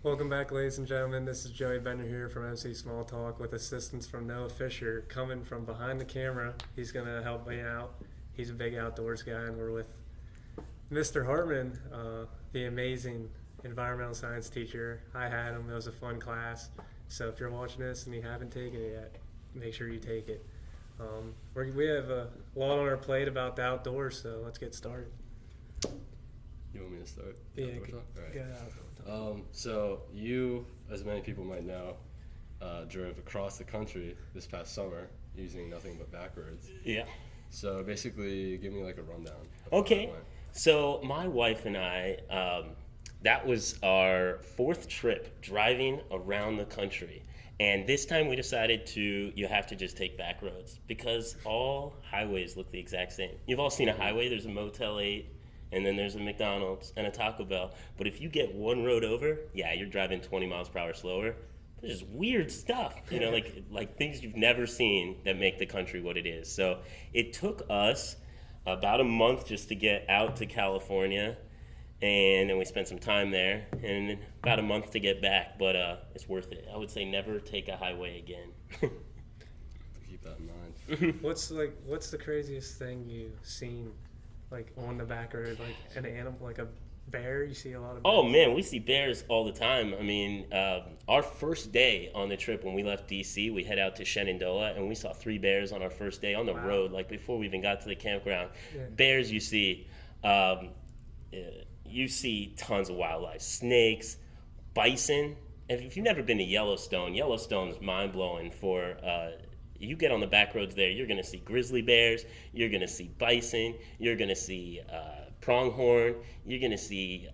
Welcome back, ladies and gentlemen. This is Joey Bender here from MC Small Talk with assistance from Noah Fisher coming from behind the camera. He's going to help me out. He's a big outdoors guy, and we're with Mr. Hartman, the amazing environmental science teacher. I had him. It was a fun class. So if you're watching this and you haven't taken it yet, make sure you take it. We have a lot on our plate about the outdoors, so let's get started. You want me to start? Yeah, Outdoor talk? All right. get out. So you, as many people might know, drove across the country this past summer using nothing but backroads. Yeah. So basically, give me like a rundown. Of Okay. how it went. So my wife and I, that was our fourth trip driving around the country. And this time we decided you have to just take back roads because all highways look the exact same. You've all seen a highway, there's a Motel 8, and then there's a McDonald's and a Taco Bell. But if you get one road over, yeah, you're driving 20 miles per hour slower. There's just weird stuff, like things you've never seen that make the country what it is. So it took us about a month just to get out to California, and then we spent some time there, and about a month to get back. But it's worth it. I would say never take a highway again. Keep that in mind. What's the craziest thing you've seen, like on the back road, like an animal, like a bear? You see a lot of bears. Oh man, we see bears all the time. I mean, our first day on the trip when we left DC, we head out to Shenandoah, and we saw 3 bears on our first day on the road, like before we even got to the campground. Yeah. Bears, you see tons of wildlife, snakes, bison. And if you've never been to Yellowstone, Yellowstone's mind-blowing for you get on the back roads there, you're going to see grizzly bears, you're going to see bison, you're going to see pronghorn, you're going to see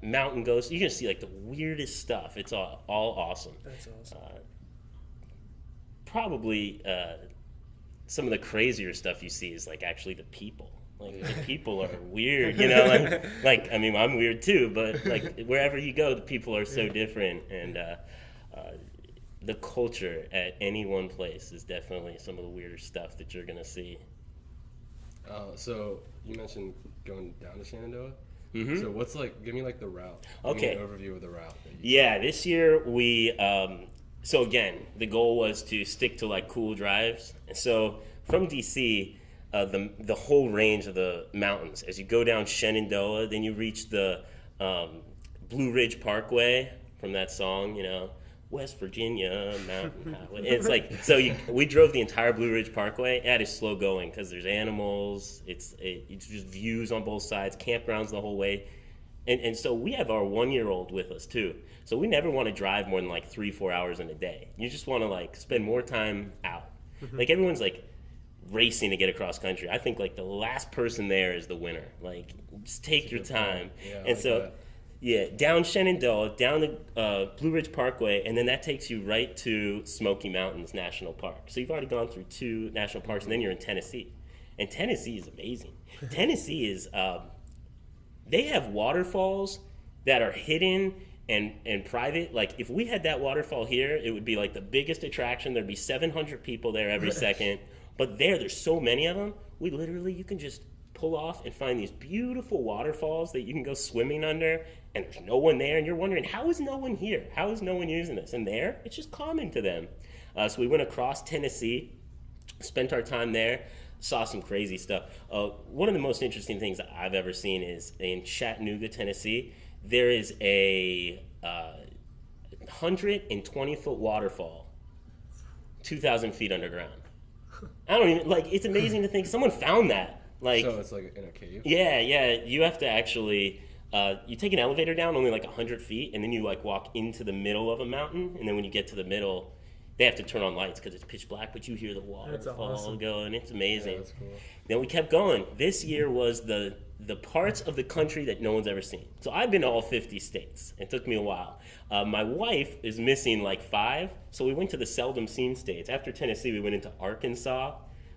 mountain goats. You're going to see like the weirdest stuff. It's all awesome. That's awesome. Probably some of the crazier stuff you see is like actually the people. Like the people are weird, I mean, I'm weird too, but like wherever you go, the people are so different, and the culture at any one place is definitely some of the weirder stuff that you're gonna see. So you mentioned going down to Shenandoah. Mm-hmm. So what's like? Give me like the route. Okay. Give me an overview of the route. Yeah, this year we so again, the goal was to stick to like cool drives. And so from DC, the whole range of the mountains, as you go down Shenandoah, then you reach the Blue Ridge Parkway from that song, West Virginia Mountain Highway. It's like, we drove the entire Blue Ridge Parkway. That is slow going because there's animals. It's just views on both sides, campgrounds the whole way. And so we have our 1-year-old with us too. So we never want to drive more than like 3-4 hours in a day. You just want to like spend more time out. Like everyone's like racing to get across country. I think like the last person there is the winner. Like just take your time. Yeah, and like so that. yeah, down Shenandoah, down the Blue Ridge Parkway, and then that takes you right to Smoky Mountains National Park. So you've already gone through 2 national parks, and then you're in Tennessee. And Tennessee is amazing. Tennessee is, they have waterfalls that are hidden and private. Like if we had that waterfall here, it would be like the biggest attraction. There'd be 700 people there every second. But there's so many of them, you can just pull off and find these beautiful waterfalls that you can go swimming under, and there's no one there, and you're wondering, how is no one here? How is no one using this? And there, it's just common to them. So we went across Tennessee, spent our time there, saw some crazy stuff. One of the most interesting things that I've ever seen is in Chattanooga, Tennessee, there is a 120-foot waterfall, 2,000 feet underground. I don't even, it's amazing to think someone found that. So it's like in a cave? Yeah, you have to actually, you take an elevator down only like 100 feet, and then you like walk into the middle of a mountain, and then when you get to the middle, they have to turn on lights because it's pitch black, but you hear the waterfall go, and it's amazing. Yeah, that's cool. Then we kept going. This year was the parts of the country that no one's ever seen. So I've been to all 50 states. It took me a while. My wife is missing like 5, so we went to the seldom seen states. After Tennessee, we went into Arkansas,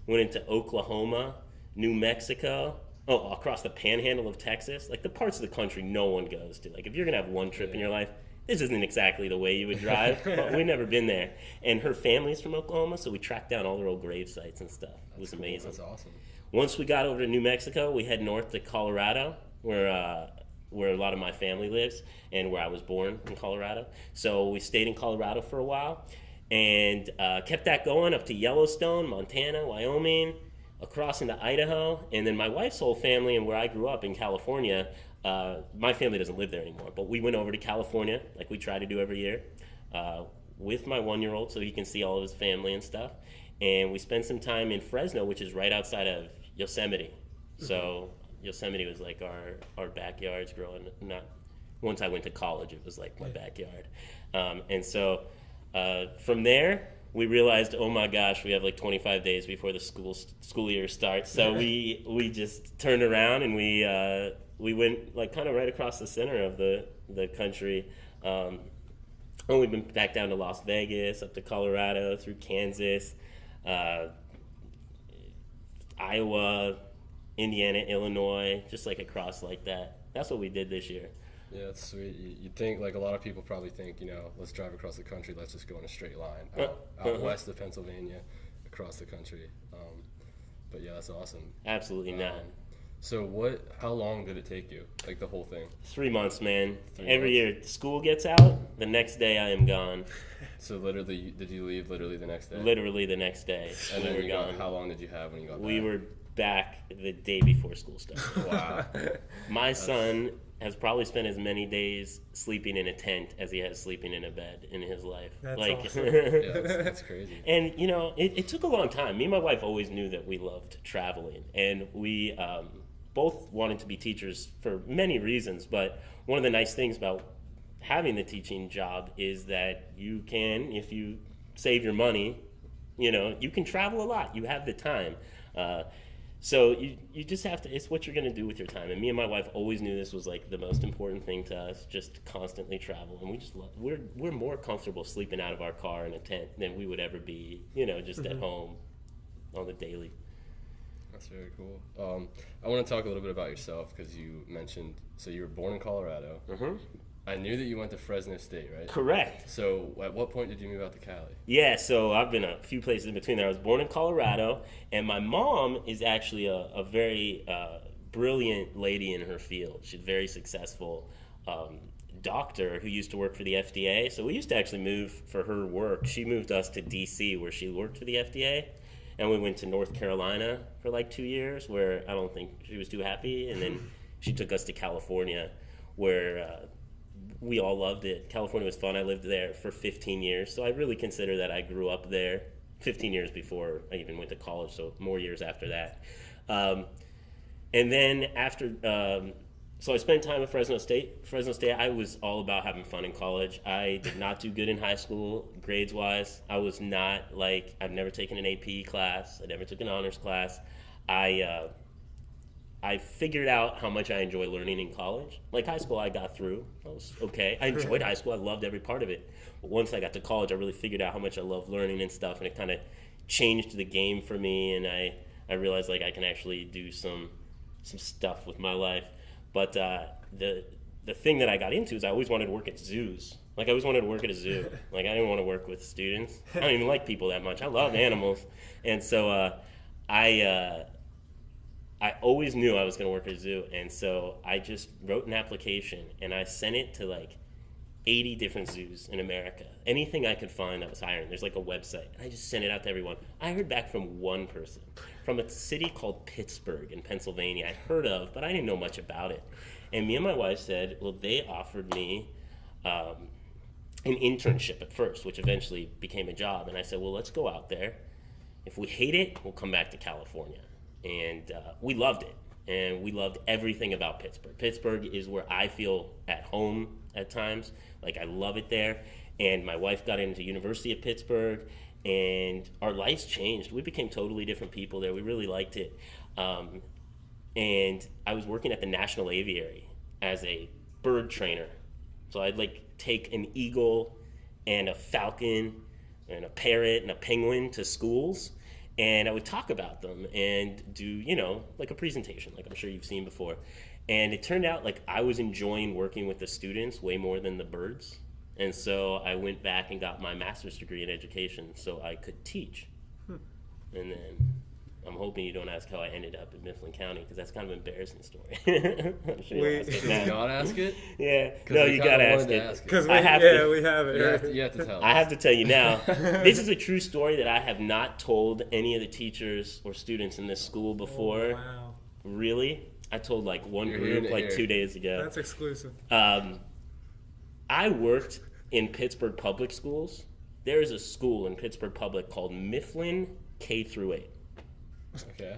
went into Oklahoma, New Mexico, across the panhandle of Texas. Like the parts of the country no one goes to. Like if you're going to have one trip in your life, this isn't exactly the way you would drive, but we've never been there. And her family's from Oklahoma, so we tracked down all their old grave sites and stuff. It was amazing. That's awesome. Once we got over to New Mexico, we head north to Colorado, where where a lot of my family lives and where I was born in Colorado. So we stayed in Colorado for a while and kept that going up to Yellowstone, Montana, Wyoming, across into Idaho. And then my wife's whole family and where I grew up in California, my family doesn't live there anymore, but we went over to California like we try to do every year with my 1-year-old so he can see all of his family and stuff. And we spent some time in Fresno, which is right outside of Yosemite. So Yosemite was like our backyards growing up. Once I went to college, it was like my backyard. And so from there, we realized, oh my gosh, we have like 25 days before the school year starts. So we just turned around and we went like kind of right across the center of the country. And we've been back down to Las Vegas, up to Colorado, through Kansas, Iowa, Indiana, Illinois, just like across like that. That's what we did this year. Yeah, that's sweet. You think, like a lot of people probably think, let's drive across the country, let's just go in a straight line out west of Pennsylvania, across the country. But yeah, that's awesome. Absolutely not. So how long did it take you, like the whole thing? 3 months, man. 3 Every months. year, school gets out, the next day I am gone. So literally, did you leave literally the next day? Literally the next day. And we then were gone. How long did you have when you got back? We were back the day before school started. Wow. My son has probably spent as many days sleeping in a tent as he has sleeping in a bed in his life. That's like, awesome. Yeah, that's crazy. And it took a long time. Me and my wife always knew that we loved traveling, and we both wanted to be teachers for many reasons. But one of the nice things about having the teaching job is that you can, if you save your money, you can travel a lot. You have the time. So you just have to, it's what you're going to do with your time. And me and my wife always knew this was like the most important thing to us, just constantly travel. And we just love, we're more comfortable sleeping out of our car in a tent than we would ever be, just at home on the daily. That's very cool. I want to talk a little bit about yourself because you mentioned, so you were born in Colorado. Mm-hmm. I knew that you went to Fresno State, right? Correct. So at what point did you move out to Cali? Yeah, so I've been a few places in between there. I was born in Colorado, and my mom is actually a very brilliant lady in her field. She's a very successful doctor who used to work for the FDA. So we used to actually move for her work. She moved us to D.C. where she worked for the FDA, and we went to North Carolina for like 2 years where I don't think she was too happy, and then she took us to California where we all loved it. California was fun. I lived there for 15 years, so I really consider that I grew up there 15 years before I even went to college, so more years after that. And then after, so I spent time at Fresno State. Fresno State, I was all about having fun in college. I did not do good in high school, grades-wise. I was not like, I've never taken an AP class. I never took an honors class. I figured out how much I enjoy learning in college. Like high school, I got through. I was okay. I enjoyed high school. I loved every part of it. But once I got to college, I really figured out how much I love learning and stuff, and it kind of changed the game for me. And I realized like I can actually do some stuff with my life. But the thing that I got into is I always wanted to work at zoos. Like I always wanted to work at a zoo. Like I didn't want to work with students. I don't even like people that much. I love animals, and so I always knew I was going to work at a zoo, and so I just wrote an application, and I sent it to like 80 different zoos in America. Anything I could find that was hiring. There's like a website, and I just sent it out to everyone. I heard back from one person from a city called Pittsburgh in Pennsylvania. I heard of, but I didn't know much about it. And me and my wife said, well, they offered me an internship at first, which eventually became a job. And I said, well, let's go out there. If we hate it, we'll come back to California. And we loved it, and we loved everything about Pittsburgh. Pittsburgh is where I feel at home at times. Like I love it there. And my wife got into University of Pittsburgh, and our lives changed. We became totally different people there. We really liked it. And I was working at the National Aviary as a bird trainer. So I'd like take an eagle and a falcon and a parrot and a penguin to schools. And I would talk about them and do, like a presentation, like I'm sure you've seen before. And it turned out like I was enjoying working with the students way more than the birds. And so I went back and got my master's degree in education so I could teach. And then I'm hoping you don't ask how I ended up in Mifflin County, because that's kind of an embarrassing story. I'm sure you'll ask it Can now. you not ask it? Yeah. 'Cause No, we you kinda gotta wanted ask to it. ask it. Because I have to. we have it. You have to tell us. I have to tell you now, this is a true story that I have not told any of the teachers or students in this school before. Oh, wow. Really? I told like one You're hearing group it like here. 2 days ago. That's exclusive. I worked in Pittsburgh public schools. There is a school in Pittsburgh public called Mifflin K8. Okay.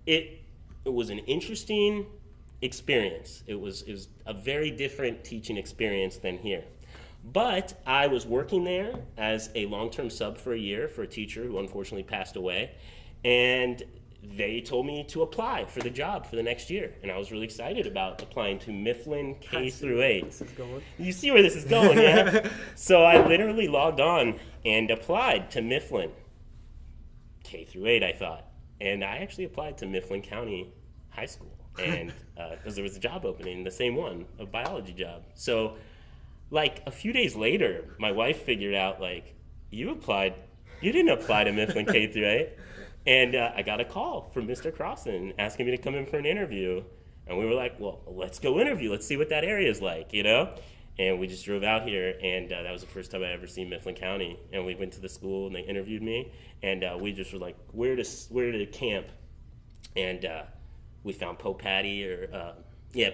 It was an interesting experience. It was a very different teaching experience than here. But I was working there as a long-term sub for a year for a teacher who unfortunately passed away, and they told me to apply for the job for the next year, and I was really excited about applying to Mifflin K8. This is going. You see where this is going, yeah? So I literally logged on and applied to Mifflin K8, I thought. And I actually applied to Mifflin County High School, and because there was a job opening, the same one, a biology job. So like a few days later, my wife figured out, like, you didn't apply to Mifflin K8. And I got a call from Mr. Crossan asking me to come in for an interview. And we were like, well, let's go interview. Let's see what that area is like, you know? And we just drove out here, and that was the first time I ever seen Mifflin County. And we went to the school, and they interviewed me. And we just were like, where to camp? And we found Poe Patty,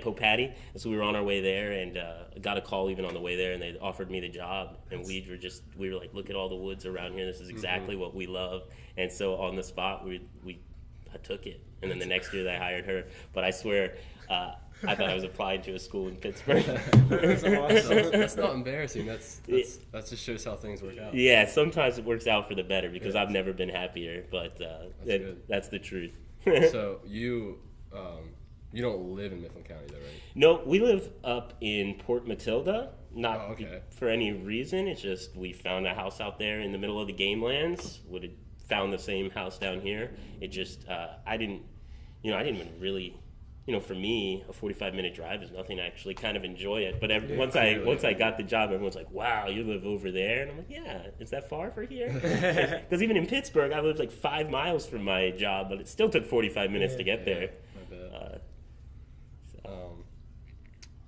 Poe Patty. And so we were on our way there, and got a call even on the way there, and they offered me the job. And we were like, look at all the woods around here. This is exactly what we love. And so on the spot, I took it. And then the next year they hired her. But I swear, I thought I was applying to a school in Pittsburgh. That's awesome. That's not embarrassing. That just shows how things work out. Yeah, sometimes it works out for the better, because I've never been happier. But good. that's the truth. So you don't live in Mifflin County, though, right? No, we live up in Port Matilda. Not Oh, okay. for any reason. It's just we found a house out there in the middle of the game lands. Would have found the same house down here. It just I didn't even really. For me, a 45-minute drive is nothing. I actually kind of enjoy it. But once I got the job, everyone's like, "Wow, you live over there?" And I'm like, "Yeah, is that far for here?" Because even in Pittsburgh, I lived like 5 miles from my job, but it still took 45 minutes to get there. My bad.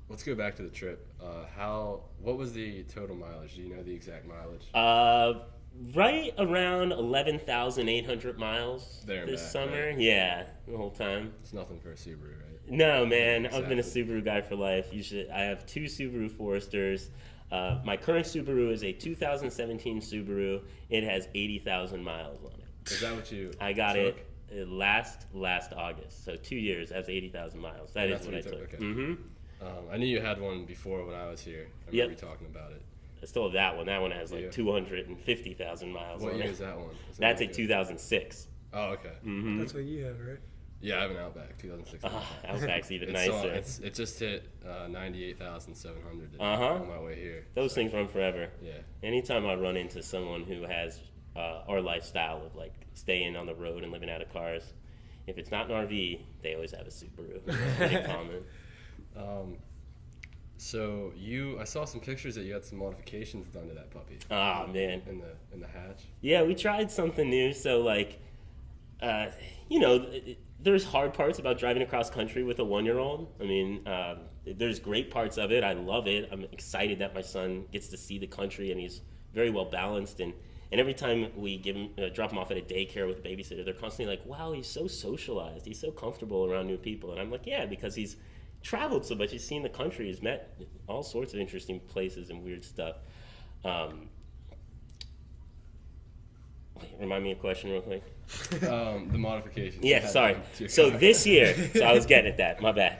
Let's go back to the trip. What was the total mileage? Do you know the exact mileage? Right around 11,800 miles There and this back, summer. right? Yeah, the whole time. It's nothing for a Subaru, right? No, man, I've been a Exactly. Subaru guy for life. I have 2 Subaru Foresters. My current Subaru is a 2017 Subaru. It has 80,000 miles on it. Is that what you? I got took? it last August. So 2 years. That's 80,000 miles. That is That's what I what you took. took, okay. Mm-hmm. I knew you had one before when I was here. I remember you talking about it. I still have that one. That one has like Yeah. 250,000 miles What on year it. is that one? Is that That's a good? 2006. Oh, okay. Mm-hmm. That's what you have, right? Yeah, I have an Outback, 2006. Outback's even It's nicer. it just hit 98,700 Uh-huh. on my way here. Those things run forever. Yeah. Anytime I run into someone who has our lifestyle of like staying on the road and living out of cars, if it's not an RV, they always have a Subaru. That's pretty common. So I saw some pictures that you had some modifications done to that puppy. Ah, man. In the hatch. Yeah, we tried something new. So like, there's hard parts about driving across country with a 1-year-old. I mean, there's great parts of it. I love it. I'm excited that my son gets to see the country, and he's very well balanced. And every time we drop him off at a daycare with a babysitter, they're constantly like, "Wow, he's so socialized. He's so comfortable around new people." And I'm like, "Yeah, because he's traveled so much. He's seen the country. He's met all sorts of interesting places and weird stuff." Remind me of a question real quick. The modifications. Yeah, sorry. So this year, so I was getting at that. My bad.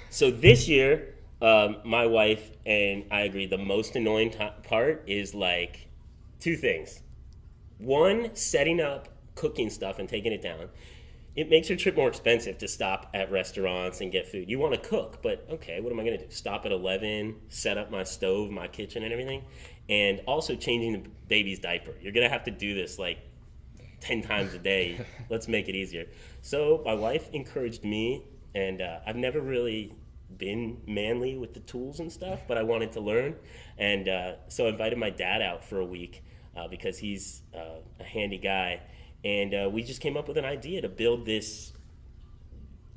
So this year, my wife and I agreed the most annoying part is like 2 things. 1, setting up cooking stuff and taking it down. It makes your trip more expensive to stop at restaurants and get food. You want to cook, but okay, what am I going to do? Stop at 11, set up my stove, my kitchen and everything, and also changing the baby's diaper. You're going to have to do this like 10 times a day. Let's make it easier. So my wife encouraged me, and I've never really been manly with the tools and stuff, but I wanted to learn. And so I invited my dad out for a week because he's a handy guy. And we just came up with an idea to build this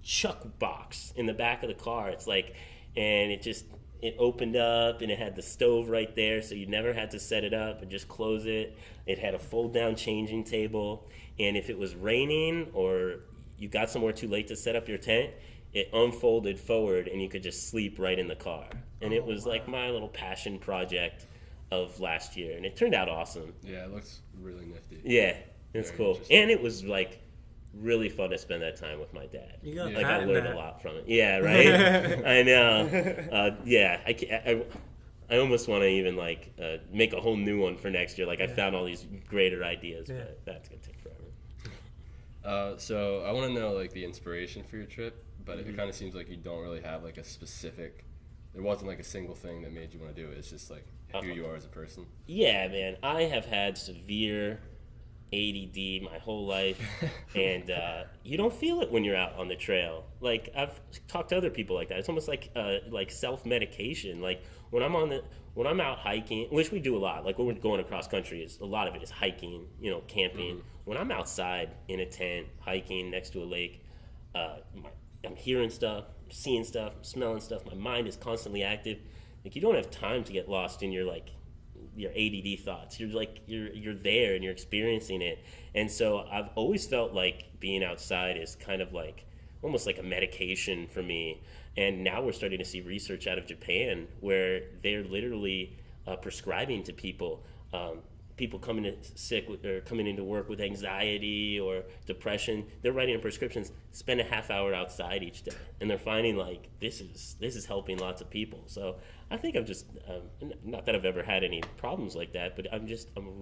chuck box in the back of the car. It's like, and it opened up and it had the stove right there, so you never had to set it up and just close it. It had a fold down changing table, and if it was raining or you got somewhere too late to set up your tent, it unfolded forward and you could just sleep right in the car. And it was like my little passion project of last year, and it turned out awesome. Yeah, it looks really nifty. Yeah, it's Very cool. interesting. And it was like really fun to spend that time with my dad. You got Like, I patent learned that. a lot from it. Yeah, right? I know. Yeah, I almost want to even like make a whole new one for next year. Like, I found all these greater ideas, but that's going to take forever. So I want to know like the inspiration for your trip, but it kind of seems like you don't really have like a specific. There wasn't like a single thing that made you want to do it. It's just like who you are as a person. Yeah, man. I have had severe ADD my whole life, and you don't feel it when you're out on the trail. Like, I've talked to other people like that. It's almost like self-medication. Like when I'm out hiking, which we do a lot. Like when we're going across country, a lot of it is hiking, camping. Mm-hmm. When I'm outside in a tent, hiking next to a lake, I'm hearing stuff, seeing stuff, smelling stuff. My mind is constantly active. Like, you don't have time to get lost in your ADD thoughts. You're like, you're there and you're experiencing it. And so I've always felt like being outside is kind of like almost like a medication for me. And now we're starting to see research out of Japan where they're literally prescribing to people, people coming in sick or coming into work with anxiety or depression. They're writing in prescriptions, spend a half hour outside each day, and they're finding like this is helping lots of people. So I think I'm just not that I've ever had any problems like that, but I'm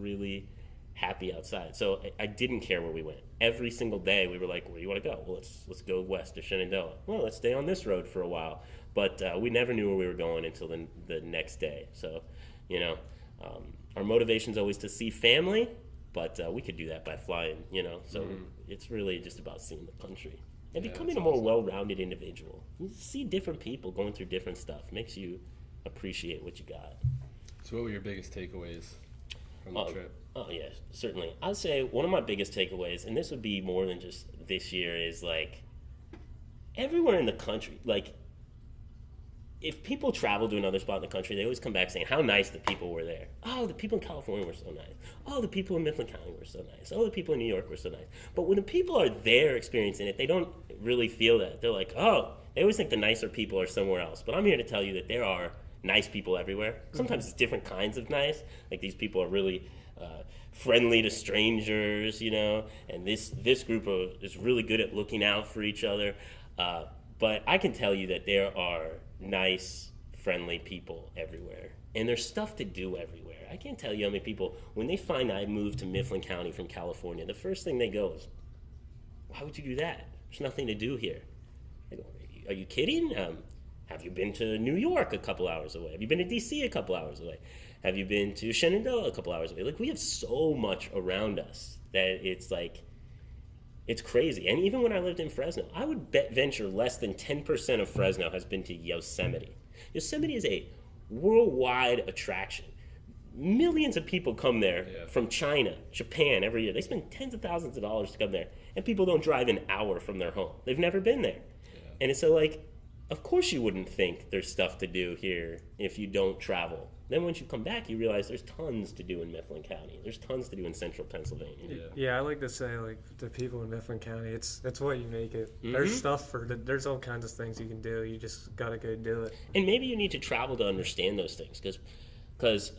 really happy outside. So I didn't care where we went. Every single day we were like, where do you want to go? Well, let's go west to Shenandoah. Well, let's stay on this road for a while. But we never knew where we were going until the next day. So, our motivation's always to see family, but we could do that by flying, So it's really just about seeing the country and becoming a more well-rounded individual. You see different people going through different stuff. Makes you appreciate what you got. So what were your biggest takeaways from the trip? Oh, yeah, certainly. I'd say one of my biggest takeaways, and this would be more than just this year, is like everywhere in the country, like if people travel to another spot in the country, they always come back saying how nice the people were there. Oh, the people in California were so nice. Oh, the people in Mifflin County were so nice. Oh, the people in New York were so nice. But when the people are there experiencing it, they don't really feel that. They're like, oh, they always think the nicer people are somewhere else. But I'm here to tell you that there are nice people everywhere. Sometimes it's different kinds of nice. Like, these people are really friendly to strangers, and this group is really good at looking out for each other. But I can tell you that there are nice, friendly people everywhere. And there's stuff to do everywhere. I can't tell you how many people, when they find I moved to Mifflin County from California, the first thing they go is, why would you do that? There's nothing to do here. I go, are you kidding? Have you been to New York a couple hours away? Have you been to D.C. a couple hours away? Have you been to Shenandoah a couple hours away? Like, we have so much around us that it's like, it's crazy. And even when I lived in Fresno, I would venture less than 10% of Fresno has been to Yosemite. Yosemite is a worldwide attraction. Millions of people come there from China, Japan every year. They spend tens of thousands of dollars to come there. And people don't drive an hour from their home. They've never been there. Yeah. And it's so like, of course you wouldn't think there's stuff to do here if you don't travel. Then once you come back, you realize there's tons to do in Mifflin County. There's tons to do in central Pennsylvania. Yeah, I like to say, like, the people in Mifflin County, it's what you make it. Mm-hmm. There's stuff there's all kinds of things you can do. You just got to go do it. And maybe you need to travel to understand those things. Because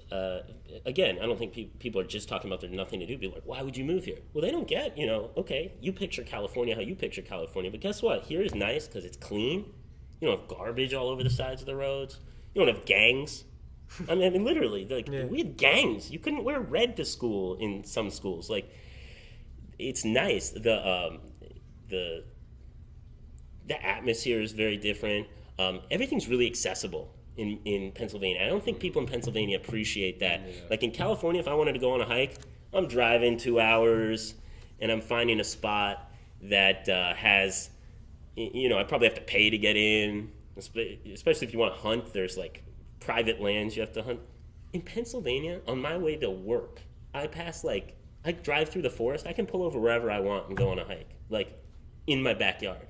again, I don't think people are just talking about there's nothing to do. People are like, why would you move here? Well, they don't get, okay, you picture California how you picture California. But guess what? Here is nice because it's clean. You don't have garbage all over the sides of the roads. You don't have gangs. I mean, literally, we had gangs. You couldn't wear red to school in some schools. Like, it's nice. The atmosphere is very different. Everything's really accessible in Pennsylvania. I don't think people in Pennsylvania appreciate that. Yeah. Like, in California, if I wanted to go on a hike, I'm driving 2 hours, and I'm finding a spot that has, I probably have to pay to get in, especially if you want to hunt. There's, like, private lands you have to hunt. In Pennsylvania, on my way to work, I pass like I drive through the forest. I can pull over wherever I want and go on a hike, like in my backyard.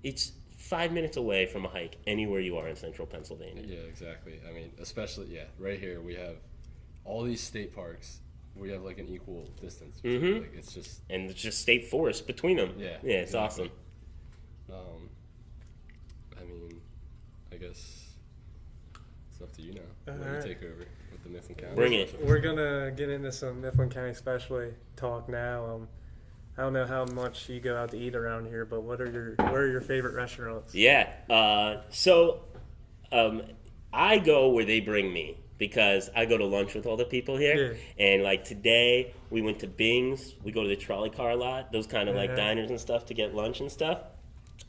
It's 5 minutes away from a hike anywhere you are in central Pennsylvania. Yeah, exactly. I mean, especially, right here we have all these state parks. We have like an equal distance. Like, it's just... And it's just state forest between them. Yeah. Yeah, it's exactly. awesome. I mean, I guess it's up to you now. All Let right. me take over with the Mifflin County. Bring it. We're gonna get into some Mifflin County specialty talk now. I don't know how much you go out to eat around here, but where are your favorite restaurants? Yeah. I go where they bring me because I go to lunch with all the people here. Yeah. And like today, we went to Bing's. We go to the trolley car a lot, those kind of like Uh-huh. diners and stuff to get lunch and stuff.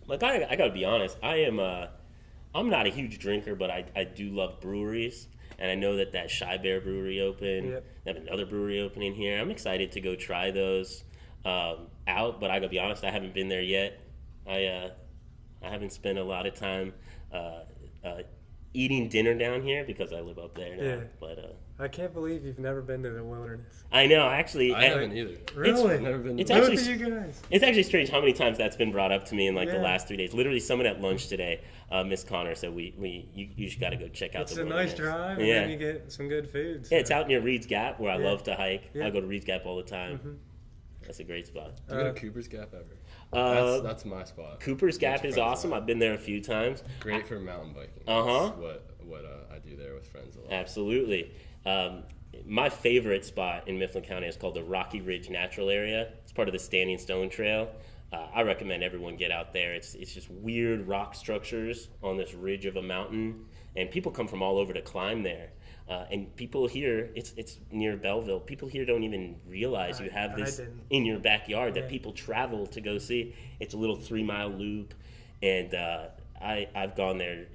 Like I gotta be honest, I'm not a huge drinker, but I do love breweries. And I know that Shy Bear Brewery opened. Yep. They have another brewery opening here. I'm excited to go try those out, but I gotta be honest, I haven't been there yet. I haven't spent a lot of time eating dinner down here because I live up there now. Yeah. But I can't believe you've never been to the wilderness. I know, actually, I haven't either. Really? I've never been. It's Both actually- of you guys. it's actually strange how many times that's been brought up to me in like the Yeah. last 3 days. Literally, someone at lunch today, Miss Connor, said you just got to go check out It's the a wilderness. nice drive, and Yeah. then you get some good food. Yeah, it's out near Reed's Gap where I Yeah. love to hike. Yeah. I go to Reed's Gap all the time. Mhm. That's a great spot. Do you go to Cooper's Gap ever? Uh, That's my spot. Cooper's Gap Bunch of is friends of awesome. mine. I've been there a few times. Great for mountain biking. Uh-huh. That's what I do there with friends a lot. Absolutely. My favorite spot in Mifflin County is called the Rocky Ridge Natural Area. It's part of the Standing Stone Trail. I recommend everyone get out there. It's just weird rock structures on this ridge of a mountain, and people come from all over to climb there. And people here, it's near Belleville. People here don't even realize you have I this didn't. in your backyard that Yeah. people travel to go see. It's a little 3-mile loop, and I've gone there,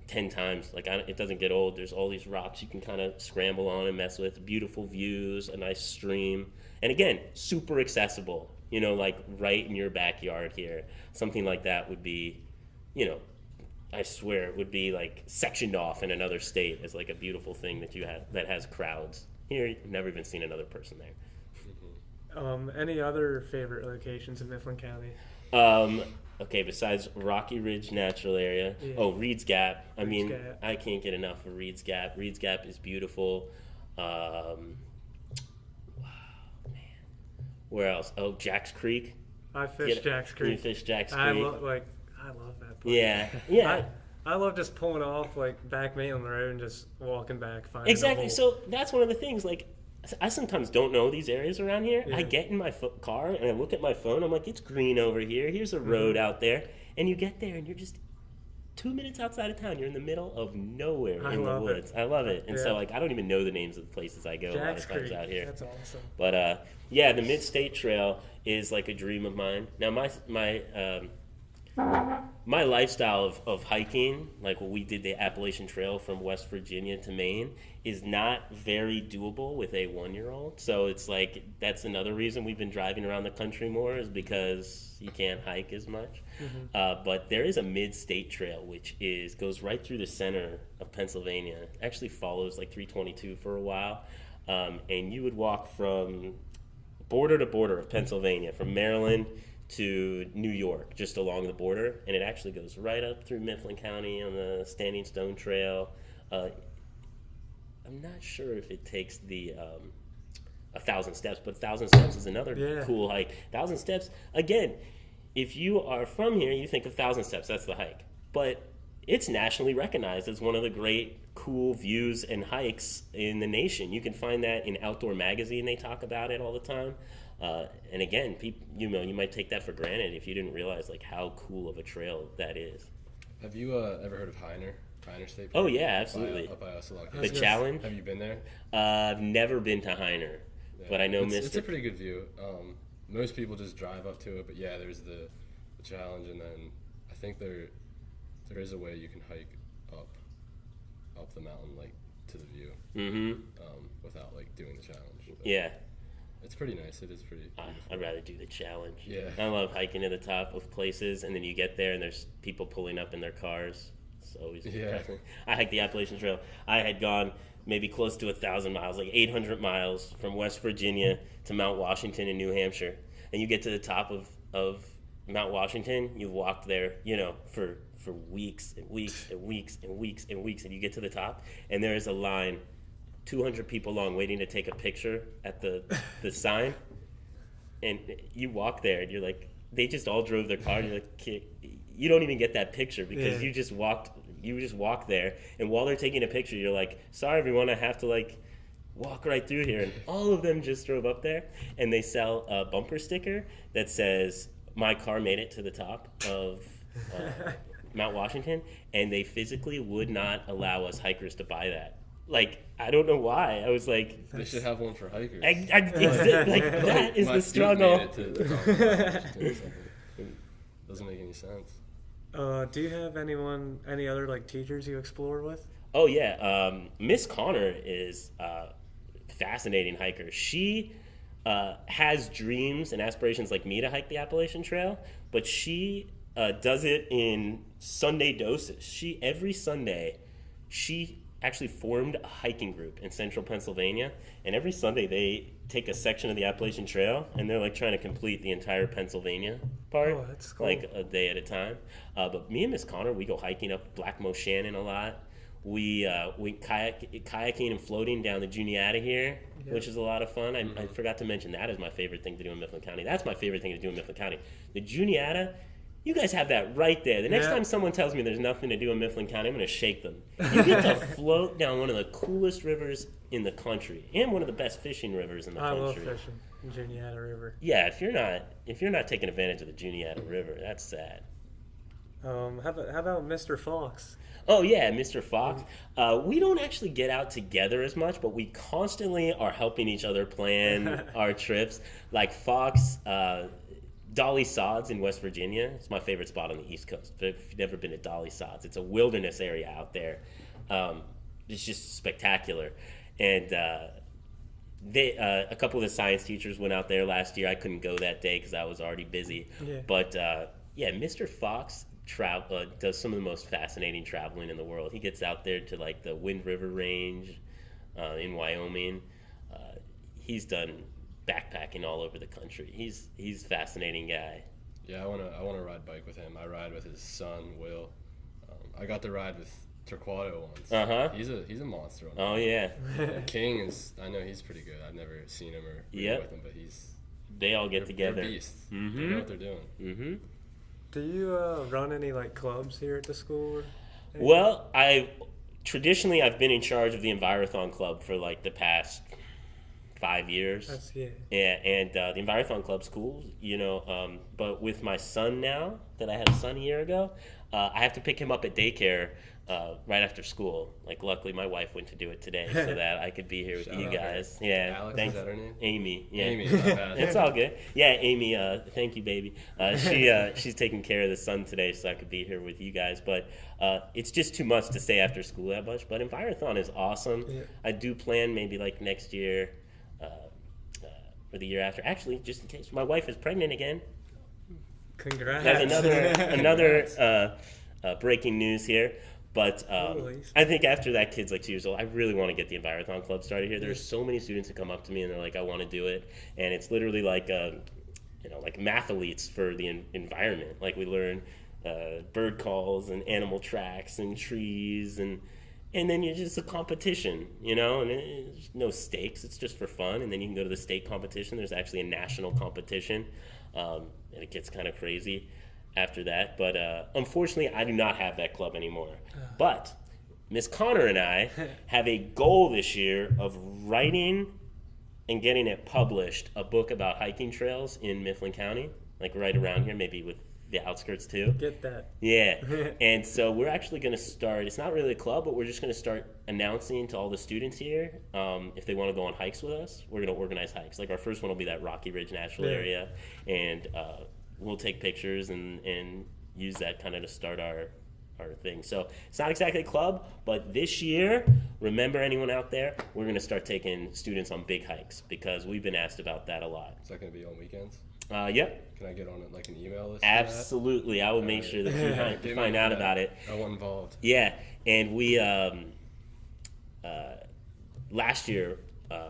10 times. Like it doesn't get old. There's all these rocks you can kind of scramble on and mess with. Beautiful views, a nice stream, and again, super accessible. Like right in your backyard here. Something like that would be, I swear it would be like sectioned off in another state as like a beautiful thing that has crowds. Here, you've never even seen another person there. Any other favorite locations in Mifflin County? Okay, besides Rocky Ridge Natural Area. Yeah. Oh, Reed's Gap. I mean, Gap. I can't get enough of Reed's Gap. Reed's Gap is beautiful. Wow, man. Where else? Oh, Jack's Creek. I fished Jack's You Creek. fish Jack's Creek. I love that place. Yeah, yeah. I love just pulling off like back Maitland Road and just walking back. Finding Exactly. A hole. So that's one of the things. Like, I sometimes don't know these areas around here. Yeah. I get in my car and I look at my phone. I'm like, it's green over here. Here's a road out there. And you get there and you're just 2 minutes outside of town. You're in the middle of nowhere in the love it. woods. I love it. And Yeah. so, like, I don't even know the names of the places I go a lot Jack's of times Creek. out here. That's awesome. But yeah, the Mid-State Trail is like a dream of mine. Now, my lifestyle of hiking, like what we did the Appalachian Trail from West Virginia to Maine, is not very doable with a 1-year-old. So it's like that's another reason we've been driving around the country more, is because you can't hike as much. But there is a Mid-State Trail which goes right through the center of Pennsylvania. It actually follows like 322 for a while, and you would walk from border to border of Pennsylvania, from Maryland to New York, just along the border, and it actually goes right up through Mifflin County on the Standing Stone Trail. I'm not sure if it takes the 1,000 steps, but 1,000 steps is another cool hike. 1,000 steps, again, if you are from here, you think of 1,000 steps, that's the hike. But it's nationally recognized as one of the great cool views and hikes in the nation. You can find that in Outdoor Magazine. They talk about it all the time. And again, people, you might take that for granted if you didn't realize like how cool of a trail that is. Have you ever heard of Heiner State Park? Oh yeah, absolutely. Up by Ocelot. The challenge. Have you been there? I've never been to Heiner, but I know it's Mr. a pretty good view. Most people just drive up to it, but yeah, there's the challenge, and then I think there is a way you can hike up the mountain like to the view, without like doing the challenge. But Yeah. it's pretty nice. It is pretty beautiful. I'd rather do the challenge. Yeah. I love hiking to the top of places, and then you get there and there's people pulling up in their cars. It's always Yeah. depressing. I hiked the Appalachian Trail. I had gone maybe close to 1,000 miles, like 800 miles from West Virginia to Mount Washington in New Hampshire. And you get to the top of Mount Washington, you've walked there, for weeks and weeks and weeks and weeks and weeks, and you get to the top, and there is a line 200 people long waiting to take a picture at the sign. And you walk there, and you're like, they just all drove their car, and you're like, "Kid, you don't even get that picture because you just walk there, and while they're taking a picture, you're like, sorry everyone, I have to like walk right through here." And all of them just drove up there, and they sell a bumper sticker that says, "My car made it to the top of Mount Washington," and they physically would not allow us hikers to buy that. Like, I don't know why. I was like, They should have one for hikers. like that is My the feet struggle. made it to the top of Washington. Doesn't make any sense. Do you have any other like teachers you explore with? Oh yeah, Miss Connor is a fascinating hiker. She has dreams and aspirations like me to hike the Appalachian Trail, but she does it in Sunday doses. Every Sunday, she actually formed a hiking group in central Pennsylvania, and every Sunday they take a section of the Appalachian Trail, and they're like trying to complete the entire Pennsylvania part, Oh, that's cool. like a day at a time. But me and Miss Connor, we go hiking up Black Moshannon a lot. We kayaking and floating down the Juniata here, which is a lot of fun. I forgot to mention that is my favorite thing to do in Mifflin County. That's my favorite thing to do in Mifflin County. The Juniata, you guys have that right there. The next time someone tells me there's nothing to do in Mifflin County, I'm going to shake them. You get to float down one of the coolest rivers in the country and one of the best fishing rivers in the I love country. fishing in Juniata River. Yeah, if you're not taking advantage of the Juniata River, that's sad. How about Mr. Fox? Oh yeah, Mr. Fox. We don't actually get out together as much, but we constantly are helping each other plan our trips. Like Fox, Dolly Sods in West Virginia. It's my favorite spot on the East Coast. If you've never been to Dolly Sods, it's a wilderness area out there. It's just spectacular. And a couple of the science teachers went out there last year. I couldn't go that day because I was already busy. Yeah. But Mr. Fox does some of the most fascinating traveling in the world. He gets out there to like the Wind River Range in Wyoming. He's done backpacking all over the country. He's a fascinating guy. Yeah, I wanna ride bike with him. I ride with his son Will. I got to ride with Torquato once. Uh-huh. He's a monster. On Oh yeah, King is. I know he's pretty good. I've never seen him or been with him, but they all get they're together. beasts. Mm-hmm. They know what they're doing. Mm-hmm. Do you run any like clubs here at the school? Or anything? Well, traditionally I've been in charge of the Envirothon club for like the past 5 years. Yeah, and the Envirothon club's cool, but with my son now, that I had a son a year ago, I have to pick him up at daycare right after school. Like, luckily my wife went to do it today so that I could be here with Shout you out guys. her. Yeah, Alex, thanks. is that her name? Amy. Yeah. Amy, not bad. It's all good. Yeah, Amy, thank you, baby. She's taking care of the son today so I could be here with you guys. But it's just too much to stay after school that much. But Envirothon is awesome. Yeah. I do plan maybe like next year or the year after. Actually, just in case, my wife is pregnant again. Congrats. That's another breaking news here. But I think after that kid's like 2 years old, I really want to get the Envirothon club started here. There's so many students who come up to me and they're like, I want to do it. And it's literally like, like mathletes for the environment. Like we learn bird calls and animal tracks and trees and then you're just a competition, and there's no stakes. It's just for fun. And then you can go to the state competition. There's actually a national competition. And it gets kind of crazy after that. But unfortunately, I do not have that club anymore. But Miss Connor and I have a goal this year of writing and getting it published, a book about hiking trails in Mifflin County, like right around here, maybe with the outskirts too. Get that. Yeah. And so we're actually going to start, it's not really a club, but we're just going to start announcing to all the students here if they want to go on hikes with us. We're going to organize hikes. Like our first one will be that Rocky Ridge National area, and we'll take pictures and use that kind of to start our thing. So it's not exactly a club, but this year, remember anyone out there, we're going to start taking students on big hikes because we've been asked about that a lot. Is that going to be on weekends? Yep. Can I get on it like an email list? Absolutely. I will make sure that you find out about it. I want involved. Yeah, and we last year,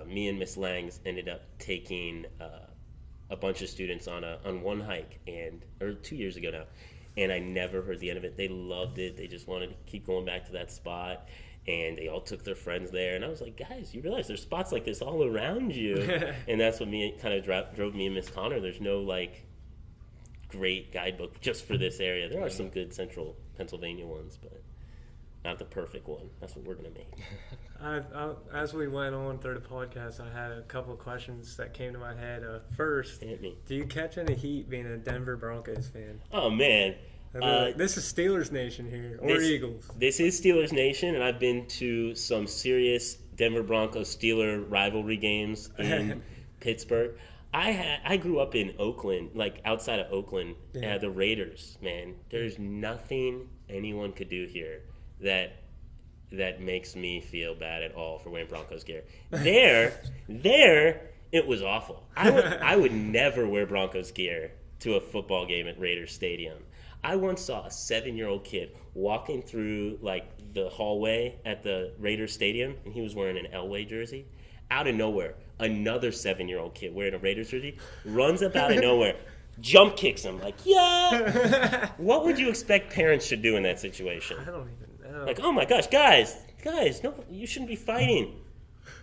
me and Miss Langs ended up taking a bunch of students on one hike, or 2 years ago now, and I never heard the end of it. They loved it. They just wanted to keep going back to that spot, and they all took their friends there. And I was like, guys, you realize there's spots like this all around you, and that's what kind of drove me and Miss Connor. There's no like great guidebook just for this area. There are some good central Pennsylvania ones, but not the perfect one. That's what we're gonna make. As we went on through the podcast, I had a couple of questions that came to my head. First, Hit me. do you catch any heat being a Denver Broncos fan? Oh man. This is Steelers Nation here, or Eagles. This is Steelers Nation, and I've been to some serious Denver Broncos Steeler rivalry games in Pittsburgh. I grew up in Oakland, like outside of Oakland. The Raiders, man. There's nothing anyone could do here that makes me feel bad at all for wearing Broncos gear. There, it was awful. I would never wear Broncos gear to a football game at Raiders Stadium. I once saw a 7-year-old kid walking through like the hallway at the Raiders Stadium, and he was wearing an Elway jersey. Out of nowhere, another 7-year-old kid wearing a Raiders jersey runs up out of nowhere, jump kicks him like, yeah. What would you expect parents should do in that situation? I don't even know. Like, oh my gosh, guys, no, you shouldn't be fighting.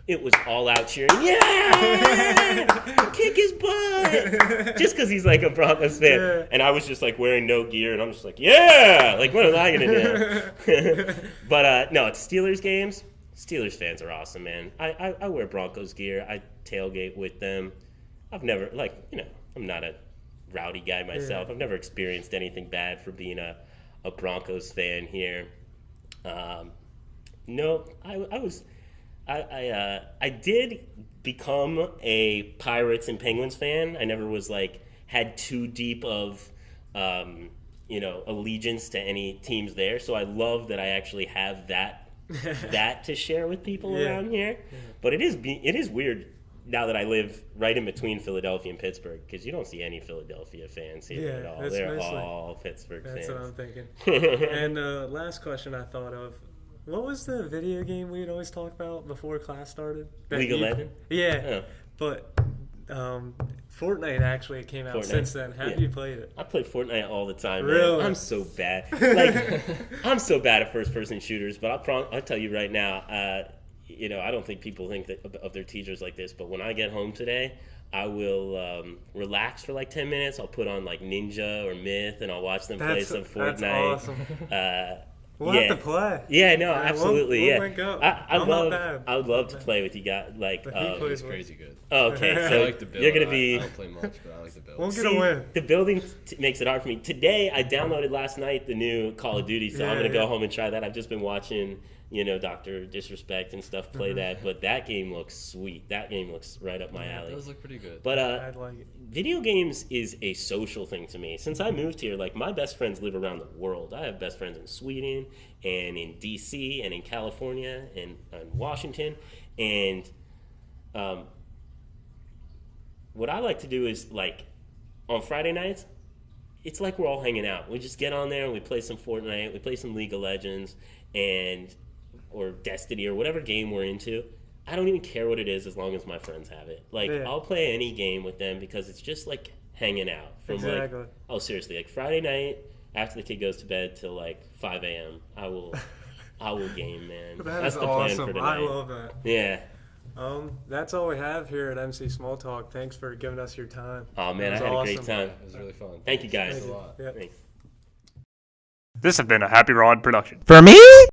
It was all out cheering. Yeah! Kick his butt! Just because he's like a Broncos fan. Yeah. And I was just like wearing no gear, and I'm just like, yeah! Like, what am I going to do? But no, it's Steelers games. Steelers fans are awesome, man. I wear Broncos gear. I tailgate with them. I've never, I'm not a rowdy guy myself. I've never experienced anything bad for being a Broncos fan here. No, I did become a Pirates and Penguins fan. I never was had too deep of allegiance to any teams there. So I love that I actually have that to share with people around here. Yeah. But it is weird now that I live right in between Philadelphia and Pittsburgh, because you don't see any Philadelphia fans here at all. They're all Pittsburgh fans. That's what I'm thinking. And last question I thought of. What was the video game we'd always talk about before class started? League of Legends? Yeah. Oh. But Fortnite actually came out since then. Have you played it? I play Fortnite all the time. Really? Man. I'm so bad. I'm so bad at first-person shooters, but I'll tell you right now, I don't think people think of their teachers like this, but when I get home today, I will relax for 10 minutes. I'll put on Ninja or Myth, and I'll watch them play some Fortnite. That's awesome. We'll have to play. Yeah, no, absolutely. We'll link up. I would love to play with you guys. He's crazy good. Oh, okay, so I like the build. You're gonna be. I don't play much, but I like the build. We'll get a win. The building makes it hard for me. Today, I downloaded last night the new Call of Duty, so I'm gonna go home and try that. I've just been watching, Dr. Disrespect and stuff play that, but that game looks sweet. That game looks right up my alley. It does look pretty good. But I'd like it. Video games is a social thing to me. Since I moved here, my best friends live around the world. I have best friends in Sweden and in DC and in California and Washington. And what I like to do is on Friday nights, it's like we're all hanging out. We just get on there and we play some Fortnite, we play some League of Legends or Destiny or whatever game we're into. I don't even care what it is as long as my friends have it. I'll play any game with them because it's just hanging out. Exactly. Seriously, Friday night after the kid goes to bed till 5 a.m. I will game, man. That's the awesome. plan for tonight. I love that. Yeah. That's all we have here at MC Small Talk. Thanks for giving us your time. Oh man, I had a great time. It was really fun. Thank you guys. Thanks a lot. Yep. Thanks. This has been a Happy Rod production. For me?